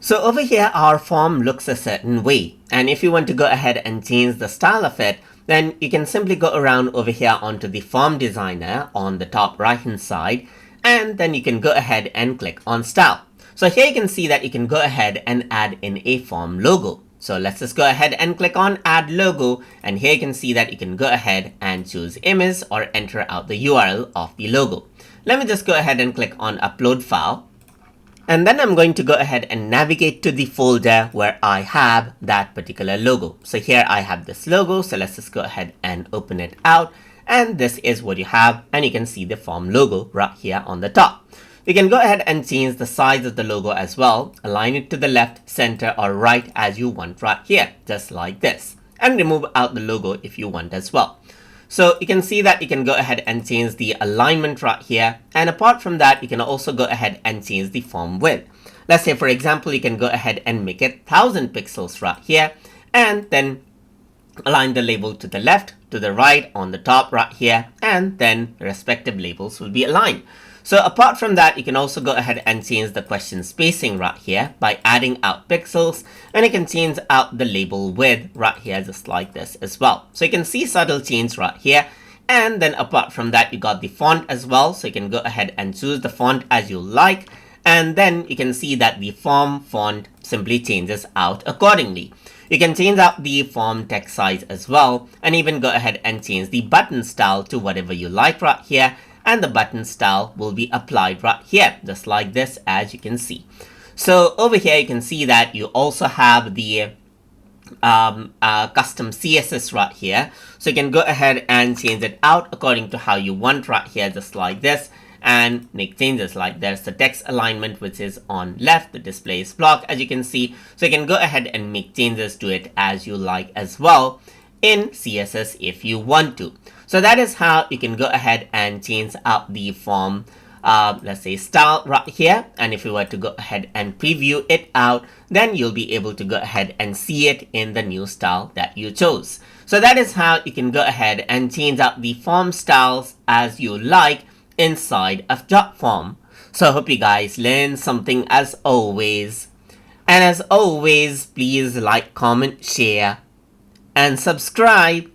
So over here, our form looks a certain way. And if you want to go ahead and change the style of it, then you can simply go around over here onto the form designer on the top right hand side, and then you can go ahead and click on style. So here you can see that you can go ahead and add in a form logo. So let's just go ahead and click on add logo, and here you can see that you can go ahead and choose image or enter out the URL of the logo. Let me just go ahead and click on upload file. And then I'm going to go ahead and navigate to the folder where I have that particular logo. So here I have this logo. So let's just go ahead and open it out. And this is what you have. And you can see the form logo right here on the top. You can go ahead and change the size of the logo as well. Align it to the left, center, or right as you want right here, just like this. And remove out the logo if you want as well. So you can see that you can go ahead and change the alignment right here. And apart from that, you can also go ahead and change the form width. Let's say, for example, you can go ahead and make it 1000 pixels right here. And then align the label to the left, to the right, on the top right here. And then the respective labels will be aligned. So apart from that, you can also go ahead and change the question spacing right here by adding out pixels, and you can change out the label width right here just like this as well. So you can see subtle change right here. And then apart from that, you got the font as well. So you can go ahead and choose the font as you like. And then you can see that the form font simply changes out accordingly. You can change out the form text size as well, and even go ahead and change the button style to whatever you like right here. And the button style will be applied right here, just like this, as you can see. So over here, you can see that you also have the custom CSS right here. So you can go ahead and change it out according to how you want right here, just like this, and make changes like there's the text alignment, which is on left, the display is blocked, as you can see. So you can go ahead and make changes to it as you like as well in CSS if you want to. So that is how you can go ahead and change out the form, let's say style right here. And if you were to go ahead and preview it out, then you'll be able to go ahead and see it in the new style that you chose. So that is how you can go ahead and change out the form styles as you like inside of Jotform. So I hope you guys learned something as always. And as always, please like, comment, share, and subscribe.